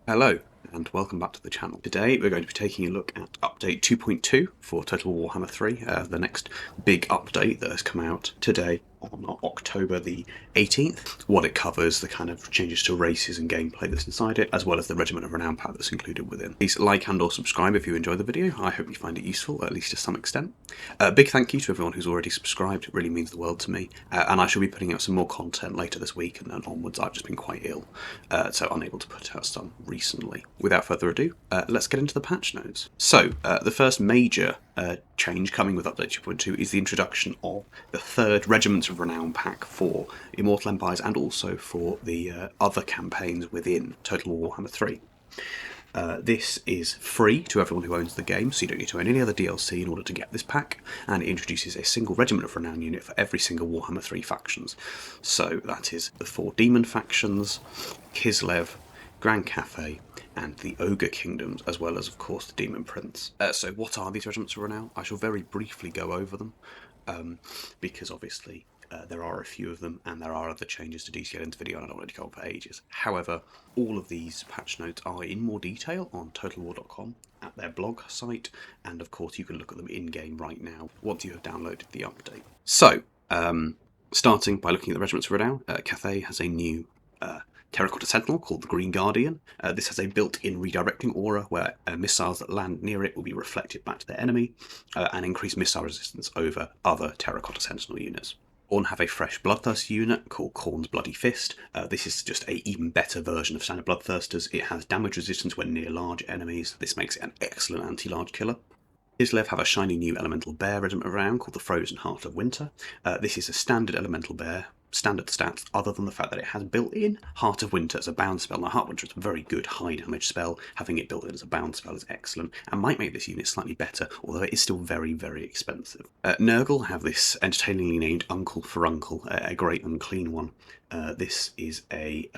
Hello and welcome back to the channel. Today we're going to be taking a look at update 2.2 for Total War Warhammer 3, the next big update that has come out today on October the 18th. What it covers, the kind of changes to races and gameplay that's inside it, as well as the Regiment of Renown pack that's included within. Please like and or subscribe if you enjoy the video. I hope you find it useful, at least to some extent. Big thank you to everyone who's already subscribed, it really means the world to me. And I shall be putting out some more content later this week and then onwards. I've just been quite ill, so unable to put out some recently. Without further ado, let's get into the patch notes. So, the first major change coming with update 2.2 is the introduction of the third Regiment of Renown pack for Immortal Empires and also for the other campaigns within Total War Warhammer 3. This is free to everyone who owns the game, so you don't need to own any other DLC in order to get this pack, and it introduces a single Regiment of Renown unit for every single Warhammer 3 factions. So that is the 4 Demon factions, Kislev, Grand Cathay, and the Ogre kingdoms, as well as, of course, the Demon Prince. So what are these Regiments of Renown? I shall very briefly go over them, because obviously there are a few of them, and there are other changes to DCL into video, and I don't want to go on for ages. However, all of these patch notes are in more detail on totalwar.com at their blog site, and of course you can look at them in-game right now once you have downloaded the update. So, starting by looking at the Regiments of Renown, Cathay has a new Terracotta Sentinel called the Green Guardian. This has a built-in redirecting aura where missiles that land near it will be reflected back to their enemy and increase missile resistance over other Terracotta Sentinel units. Orn have a fresh Bloodthirster unit called Khorne's Bloody Fist. This is just an even better version of standard Bloodthirsters. It has damage resistance when near large enemies. This makes it an excellent anti-large killer. Kislev have a shiny new Elemental Bear Regiment of Renown called the Frozen Heart of Winter. This is a standard Elemental Bear, standard stats, other than the fact that it has built-in Heart of Winter as a bound spell. Now, Heart of Winter is a very good high damage spell. Having it built in as a bound spell is excellent, and might make this unit slightly better, although it is still very, very expensive. Nurgle have this entertainingly named Uncle Furuncle, a Great Unclean one. This is a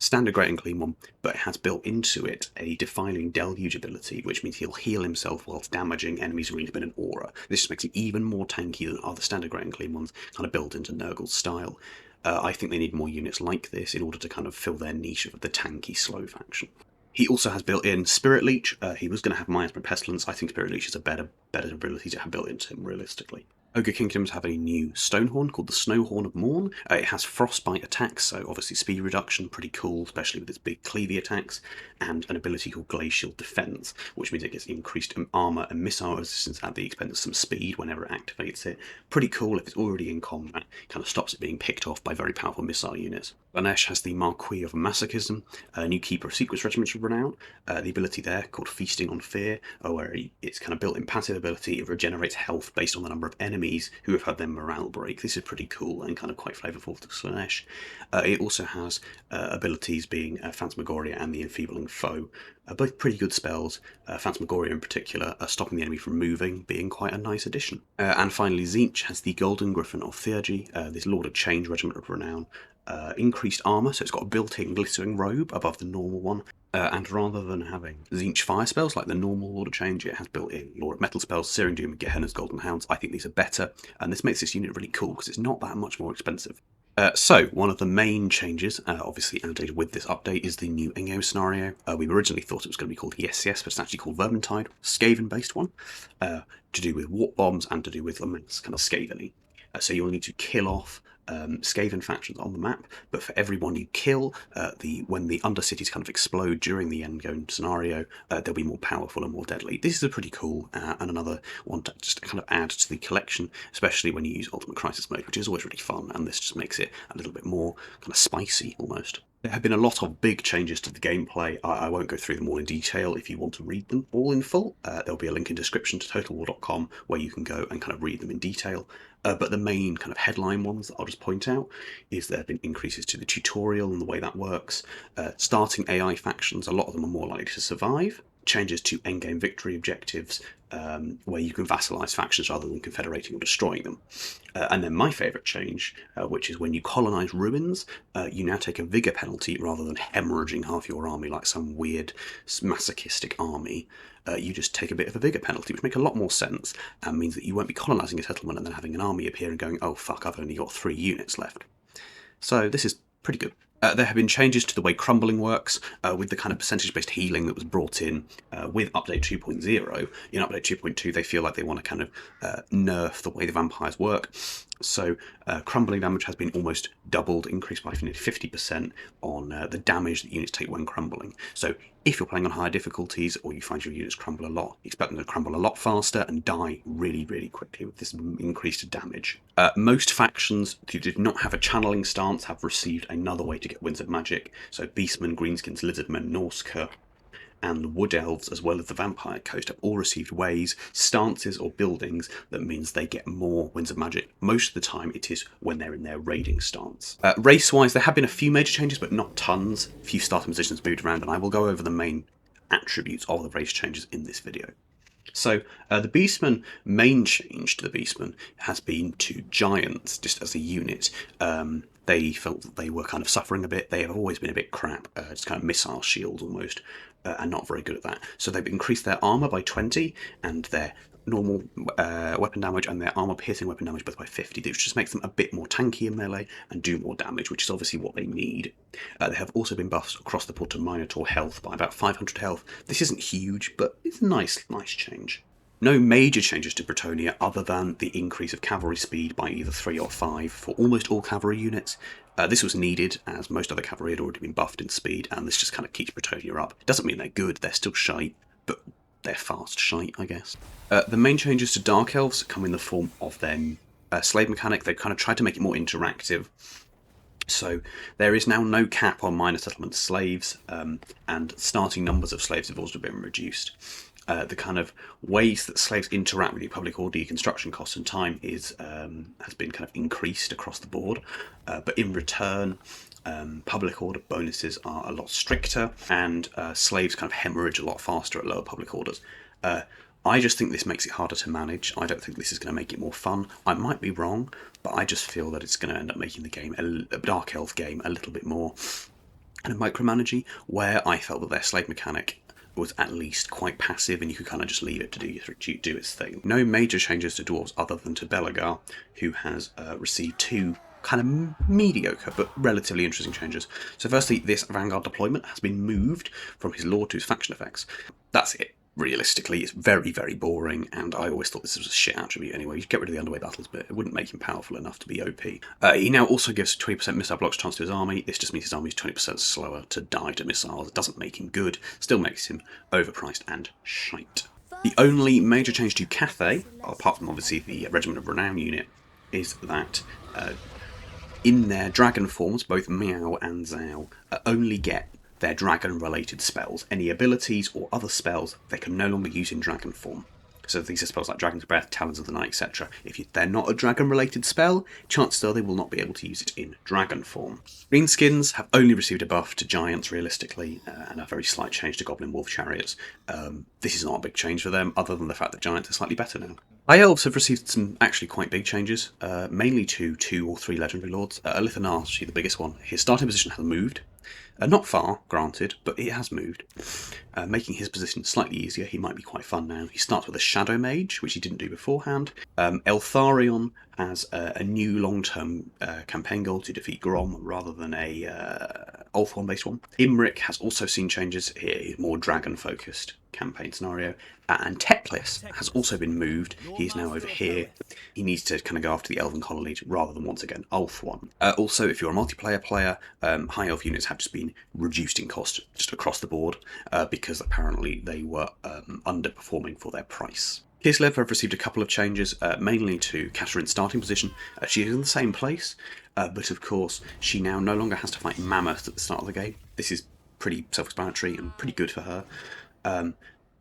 standard Great Unclean one, but it has built into it a Defiling Deluge ability, which means he'll heal himself whilst damaging enemies who read him in an aura. This just makes it even more tanky than other standard Great Unclean ones, kind of built into Nurgle's style. I think they need more units like this in order to kind of fill their niche of the tanky, slow faction. He also has built-in Spirit Leech. He was going to have Miasma Pestilence. I think Spirit Leech is a better ability to have built into him, realistically. Ogre Kingdoms have a new Stonehorn called the Snowhorn of Morn. It has Frostbite attacks, so obviously speed reduction, pretty cool, especially with its big cleavy attacks, and an ability called Glacial Defense, which means it gets increased armor and missile resistance at the expense of some speed whenever it activates it. Pretty cool if it's already in combat, kind of stops it being picked off by very powerful missile units. Ganesh has the Marquis of Masochism, a new Keeper of Secrets Regiment of Renown. The ability there, called Feasting on Fear, where it's kind of built-in passive ability. It regenerates health based on the number of enemies who have had their morale break. This is pretty cool and kind of quite flavourful to Slanesh. It also has abilities being Phantasmagoria and the Enfeebling Foe. Both pretty good spells. Phantasmagoria in particular, stopping the enemy from moving, being quite a nice addition. And finally, Tzeentch has the Golden Griffin of Theurgy, this Lord of Change Regiment of Renown. Increased armour, so it's got a built-in glittering robe above the normal one, and rather than having Tzeentch fire spells like the normal Lord of Change, it has built-in Lord of Metal spells, Searing Doom, and Gehenna's Golden Hounds. I think these are better, and this makes this unit really cool because it's not that much more expensive. So, one of the main changes, obviously annotated with this update, is the new EndGame scenario. We originally thought it was going to be called Yes Yes, but it's actually called Vermintide, Skaven-based one, to do with warp bombs and to do with Laments, kind of Skaven-y. So you'll need to kill off Skaven factions on the map, but for everyone you kill, when the Undercities kind of explode during the endgame scenario, they'll be more powerful and more deadly. This is a pretty cool and another one to just kind of add to the collection, especially when you use Ultimate Crisis mode, which is always really fun, and this just makes it a little bit more kind of spicy almost. There have been a lot of big changes to the gameplay. I won't go through them all in detail. If you want to read them all in full, there'll be a link in description to totalwar.com where you can go and kind of read them in detail. But the main kind of headline ones that I'll just point out is there have been increases to the tutorial and the way that works. Starting AI factions, a lot of them are more likely to survive. Changes to endgame victory objectives, where you can vassalize factions rather than confederating or destroying them. And then my favourite change, which is when you colonise ruins, you now take a vigour penalty rather than hemorrhaging half your army like some weird masochistic army. You just take a bit of a vigour penalty, which makes a lot more sense and means that you won't be colonising a settlement and then having an army appear and going, oh fuck, I've only got 3 units left. So this is pretty good. There have been changes to the way crumbling works, with the kind of percentage-based healing that was brought in with Update 2.0. In Update 2.2, they feel like they want to kind of nerf the way the vampires work. So crumbling damage has been almost doubled, increased by 50% on the damage that units take when crumbling. So if you're playing on higher difficulties or you find your units crumble a lot, expect them to crumble a lot faster and die really, really quickly with this increased damage. Most factions who did not have a channeling stance have received another way to get Winds of Magic. So Beastmen, Greenskins, Lizardmen, Norsca, and the Wood Elves, as well as the Vampire Coast, have all received ways, stances, or buildings that means they get more Winds of Magic. Most of the time it is when they're in their raiding stance. Race-wise, there have been a few major changes, but not tons. A few starting positions moved around, and I will go over the main attributes of the race changes in this video. So the Beastmen main change to the Beastmen has been to Giants, just as a unit. They felt that they were kind of suffering a bit. They have always been a bit crap, just kind of missile shield almost, and not very good at that. So they've increased their armour by 20 and their normal weapon damage and their armour piercing weapon damage both by 50, which just makes them a bit more tanky in melee and do more damage, which is obviously what they need. They have also been buffed across the board to Minotaur health by about 500 health. This isn't huge, but it's a nice change. No major changes to Bretonnia other than the increase of cavalry speed by either 3 or 5 for almost all cavalry units. This was needed as most other cavalry had already been buffed in speed, and this just kind of keeps Bretonnia up. It doesn't mean they're good, they're still shite, but they're fast shite, I guess. The main changes to Dark Elves come in the form of their slave mechanic. They've kind of tried to make it more interactive. So there is now no cap on minor settlement slaves, and starting numbers of slaves have also been reduced. The kind of ways that slaves interact with your public order, your construction costs and time has been kind of increased across the board. But in return, public order bonuses are a lot stricter, and slaves kind of hemorrhage a lot faster at lower public orders. I just think this makes it harder to manage. I don't think this is going to make it more fun. I might be wrong, but I just feel that it's going to end up making the game, a Dark Elf game, a little bit more kind of micromanagey, where I felt that their slave mechanic was at least quite passive and you could kind of just leave it to do its thing. No major changes to dwarves other than to Belagar, who has received 2 kind of mediocre but relatively interesting changes. So firstly, this Vanguard deployment has been moved from his lord to his faction effects. That's it. Realistically, it's very, very boring, and I always thought this was a shit attribute anyway. You get rid of the underway battles, but it wouldn't make him powerful enough to be OP. He now also gives 20% missile blocks chance to his army. This just means his army is 20% slower to die to missiles. It doesn't make him good, still makes him overpriced and shite. The only major change to Cathay, apart from obviously the Regiment of Renown unit, is that in their dragon forms, both Meow and Zhao only get their dragon-related spells. Any abilities or other spells they can no longer use in dragon form. So these are spells like Dragon's Breath, Talons of the Night, etc. If they're not a dragon-related spell, chances are they will not be able to use it in dragon form. Greenskins have only received a buff to Giants, realistically, and a very slight change to Goblin Wolf Chariots. This is not a big change for them, other than the fact that Giants are slightly better now. High Elves have received some actually quite big changes, mainly to 2 or 3 Legendary Lords. Elithanar, actually the biggest one. His starting position has moved. Not far, granted, but it has moved, making his position slightly easier. He might be quite fun now. He starts with a Shadow Mage, which he didn't do beforehand. Eltharion has a new long-term campaign goal to defeat Grom rather than a Ulthuan-based one. Imric has also seen changes here, he's more dragon-focused campaign scenario. And Teclis has also been moved. He's now over here. He needs to kind of go after the Elven colony rather than, once again, Ulthuan. Also, if you're a multiplayer player, High Elf units have just been reduced in cost just across the board because apparently they were underperforming for their price. Kislev have received a couple of changes, mainly to Katharine's starting position. She is in the same place, but of course she now no longer has to fight Mammoth at the start of the game. This is pretty self-explanatory and pretty good for her.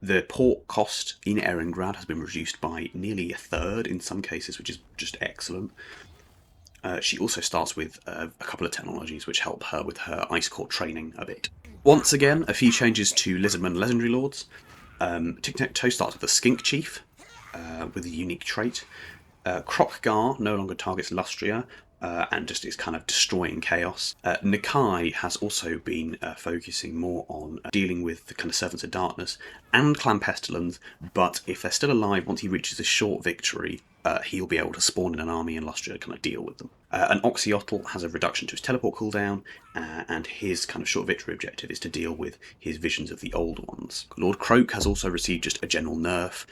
The port cost in Erengrad has been reduced by nearly a third in some cases, which is just excellent. She also starts with a couple of technologies which help her with her Ice Court training a bit. Once again, a few changes to Lizardmen Legendary Lords. Tic-Tac-Toe starts with a Skink Chief with a unique trait. Krokgar no longer targets Lustria, and just is kind of destroying chaos. Nakai has also been focusing more on dealing with the kind of Servants of Darkness and Clan Pestilence, but if they're still alive, once he reaches a short victory, he'll be able to spawn in an army in Lustria to kind of deal with them. An Oxyotl has a reduction to his teleport cooldown, and his kind of short victory objective is to deal with his visions of the Old Ones. Lord Croak has also received just a general nerf,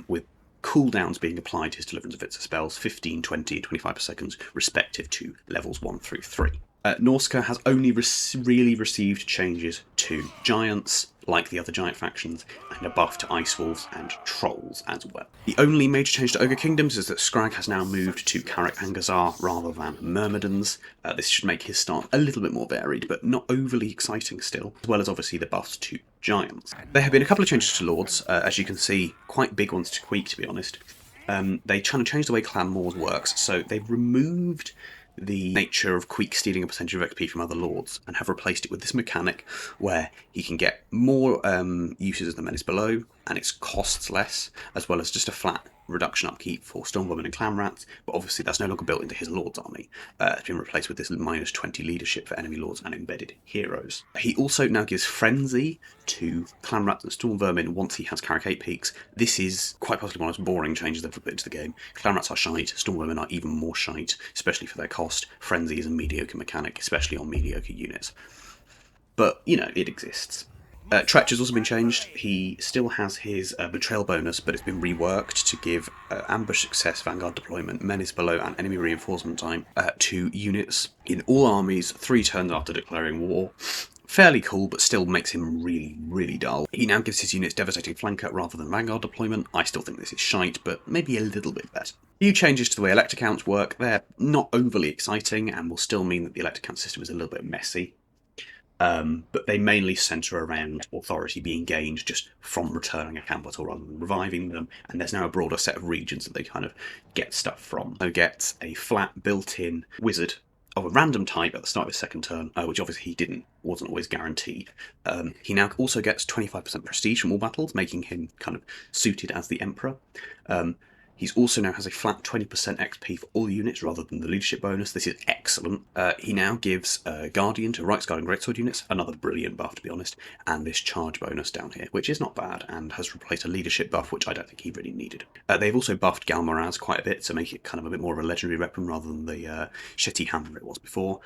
with cooldowns being applied to his Deliverance of Vitsa spells, 15, 20, and 25 per second, respective to levels 1 through 3. Norsca has only really received changes to giants, like the other giant factions, and a buff to Ice Wolves and Trolls as well. The only major change to Ogre Kingdoms is that Scrag has now moved to Karak Angazar rather than Myrmidons. This should make his start a little bit more varied, but not overly exciting still, as well as obviously the buffs to giants. There have been a couple of changes to Lords, as you can see, quite big ones to Queek, to be honest. They try to change the way Clan Wars works, so they've removed the nature of Queek stealing a percentage of XP from other lords and have replaced it with this mechanic where he can get more uses of the Menace Below and it costs less, as well as just a flat reduction upkeep for Stormwomen and Clan Rats, but obviously that's no longer built into his Lord's army. It's been replaced with this minus 20 leadership for enemy lords and embedded heroes. He also now gives Frenzy to Clan Rats and Stormvermin once he has Karak 8 peaks. This is quite possibly one of the most boring changes they've put into the game. Clan Rats are shite, Stormvermin are even more shite, especially for their cost. Frenzy is a mediocre mechanic, especially on mediocre units. But, you know, it exists. Tzeentch has also been changed. He still has his Betrayal bonus, but it's been reworked to give Ambush Success, Vanguard Deployment, Menace Below, and Enemy Reinforcement Time to units in all armies 3 turns after declaring war. Fairly cool, but still makes him really, really dull. He now gives his units Devastating Flanker rather than Vanguard Deployment. I still think this is shite, but maybe a little bit better. Few changes to the way Elector Counts work. They're not overly exciting, and will still mean that the Elector Count system is a little bit messy. But they mainly centre around authority being gained just from returning a capital rather than reviving them, and there's now a broader set of regions that they kind of get stuff from. So gets a flat built-in wizard of a random type at the start of his second turn, which obviously he wasn't always guaranteed. He now also gets 25% prestige from all battles, making him kind of suited as the Emperor. He also now has a flat 20% XP for all units rather than the leadership bonus. This is excellent. He now gives Guardian to Right Guard and Greatsword units, another brilliant buff to be honest, and this charge bonus down here, which is not bad, and has replaced a leadership buff, which I don't think he really needed. They've also buffed Galmoraz quite a bit to make it kind of a bit more of a legendary weapon rather than the shitty hammer it was before,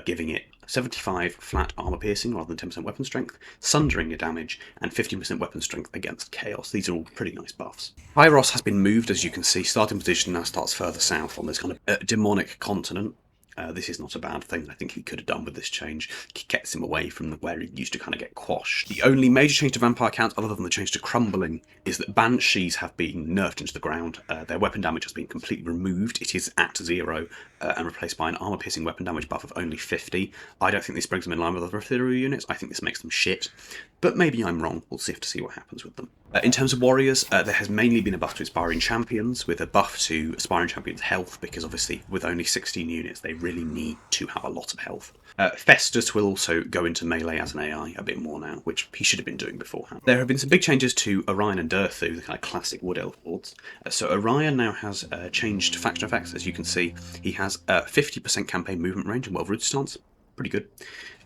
giving it 75 flat armor piercing rather than 10% weapon strength, sundering damage, and 15% weapon strength against chaos. These are all pretty nice buffs. Hyros has been moved, as you can see. Starting position now starts further south on this kind of demonic continent. This is not a bad thing. I think he could have done with this change. It gets him away from where he used to kind of get quashed. The only major change to vampire counts, other than the change to crumbling, is that banshees have been nerfed into the ground. Their weapon damage has been completely removed. It is at 0 and replaced by an armor-piercing weapon damage buff of only 50. I don't think this brings them in line with other ethereal units. I think this makes them shit. But maybe I'm wrong. We'll have to see what happens with them. In terms of warriors, there has mainly been a buff to Aspiring Champions, with a buff to Aspiring Champions' health, because obviously with only 16 units they really need to have a lot of health. Festus will also go into melee as an AI a bit more now, which he should have been doing beforehand. There have been some big changes to Orion and Durthu, the kind of classic Wood Elf lords. So Orion now has changed faction effects, as you can see. He has 50% campaign movement range and well-rooted stance. Pretty good.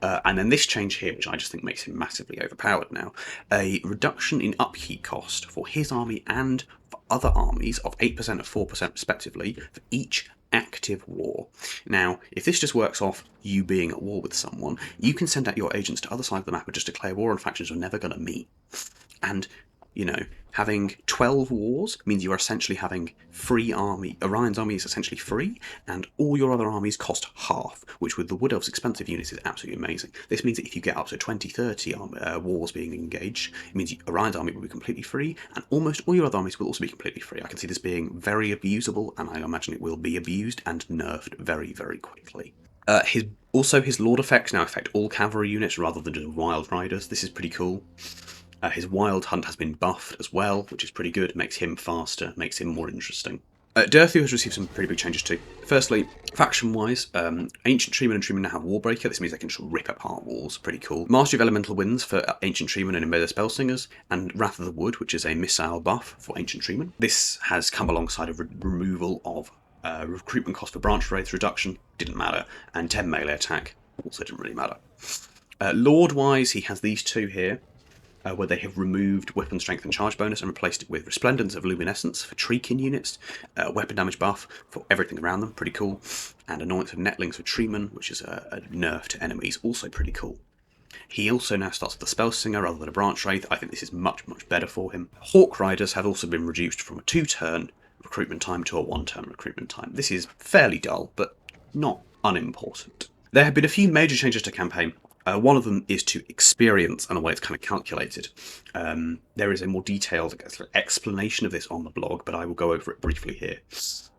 And then this change here, which I just think makes him massively overpowered now, a reduction in upkeep cost for his army and for other armies of 8% and 4% respectively for each active war. Now, if this just works off you being at war with someone, you can send out your agents to other sides of the map and just declare war on factions you're never going to meet. And, you know, having 12 wars means you are essentially having free army. Orion's army is essentially free, and all your other armies cost half, which with the Wood Elf's expensive units is absolutely amazing. This means that if you get up to 20, 30 wars being engaged, it means Orion's army will be completely free, and almost all your other armies will also be completely free. I can see this being very abusable, and I imagine it will be abused and nerfed very, very quickly. His Lord effects now affect all cavalry units rather than just Wild Riders. This is pretty cool. His Wild Hunt has been buffed as well, which is pretty good. Makes him faster, makes him more interesting. Durthu has received some pretty big changes too. Firstly, faction-wise, Ancient Treemen and Treemen now have Warbreaker. This means they can just rip apart walls. Pretty cool. Mastery of Elemental Winds for Ancient Treemen and Embedded Spellsingers, and Wrath of the Wood, which is a missile buff for Ancient Treemen. This has come alongside a removal of Recruitment cost for branch wraiths reduction didn't matter, and 10 melee attack also didn't really matter. Lord-wise, he has these two here, where they have removed weapon strength and charge bonus and replaced it with Resplendence of Luminescence for Treekin units, weapon damage buff for everything around them, pretty cool, and Annoyance of Netlings for Treemen, which is a nerf to enemies, also pretty cool. He also now starts with a Spell Singer rather than a Branch Wraith. I think this is much, much better for him. Hawk Riders have also been reduced from a 2-turn recruitment time to a 1-turn recruitment time. This is fairly dull, but not unimportant. There have been a few major changes to campaign. One of them is to experience and the way it's kind of calculated. There is a more detailed explanation of this on the blog, but I will go over it briefly here.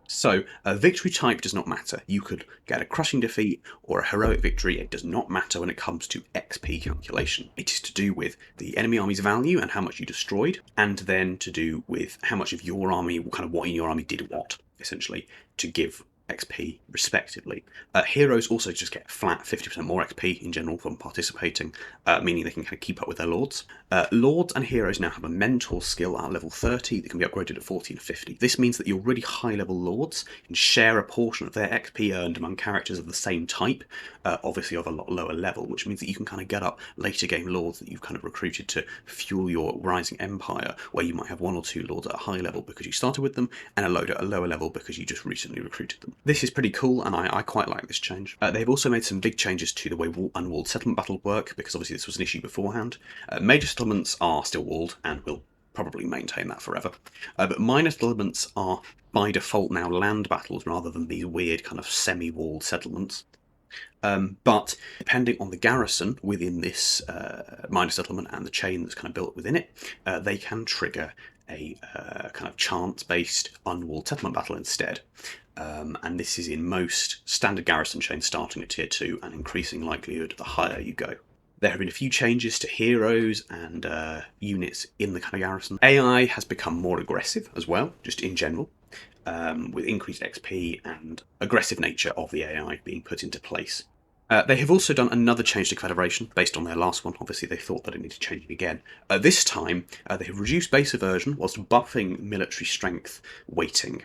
So, victory type does not matter. You could get a crushing defeat or a heroic victory. It does not matter when it comes to XP calculation. It is to do with the enemy army's value and how much you destroyed, and then to do with how much of your army, kind of what in your army did what, essentially, to give XP respectively. Heroes also just get flat 50% more XP in general from participating, meaning they can kind of keep up with their lords. Lords and heroes now have a mentor skill at level 30 that can be upgraded at 40 and 50. This means that your really high level lords can share a portion of their XP earned among characters of the same type, obviously of a lot lower level, which means that you can kind of get up later game lords that you've kind of recruited to fuel your rising empire, where you might have 1 or 2 lords at a high level because you started with them, and a load at a lower level because you just recently recruited them. This is pretty cool, and I quite like this change. They've also made some big changes to the way unwalled settlement battles work, because obviously this was an issue beforehand. Major settlements are still walled, and will probably maintain that forever. But minor settlements are, by default now, land battles rather than these weird kind of semi-walled settlements. But depending on the garrison within this minor settlement and the chain that's kind of built within it, they can trigger a kind of chance-based unwalled settlement battle instead. And this is in most standard garrison chains starting at tier 2 and increasing likelihood the higher you go. There have been a few changes to heroes and units in the kind of garrison. AI has become more aggressive as well, just in general, with increased XP and aggressive nature of the AI being put into place. They have also done another change to Confederation based on their last one. Obviously, they thought that it needed changing again. This time, they have reduced base aversion whilst buffing military strength weighting.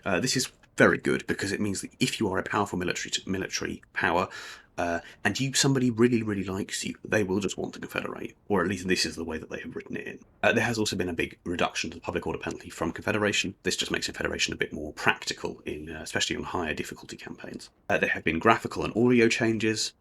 This is very good because it means that if you are a powerful military power, and somebody really likes you, they will just want to confederate, or at least this is the way that they have written it in. There has also been a big reduction to the public order penalty from Confederation. This just makes Confederation a bit more practical, especially on higher difficulty campaigns. There have been graphical and audio changes,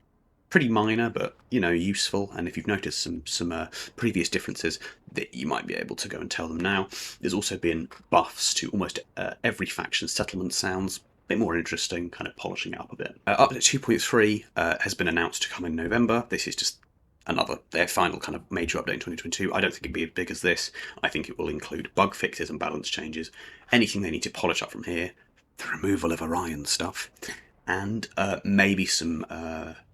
pretty minor, but useful. And if you've noticed some previous differences, that you might be able to go and tell them now. There's also been buffs to almost every faction's settlement sounds. Bit more interesting, kind of polishing it up a bit. Update 2.3 has been announced to come in November. This is just their final kind of major update in 2022. I don't think it'll be as big as this. I think it will include bug fixes and balance changes, anything they need to polish up from here, the removal of Orion stuff, and maybe some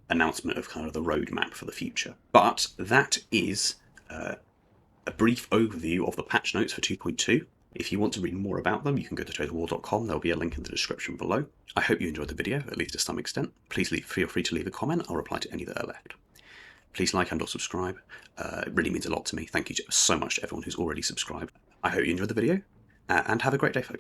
announcement of kind of the roadmap for the future. But that is a brief overview of the patch notes for 2.2. If you want to read more about them, you can go to totalwar.com. There'll be a link in the description below. I hope you enjoyed the video, at least to some extent. Please feel free to leave a comment. I'll reply to any that are left. Please like and or subscribe. It really means a lot to me. Thank you so much to everyone who's already subscribed. I hope you enjoyed the video, and have a great day, folks.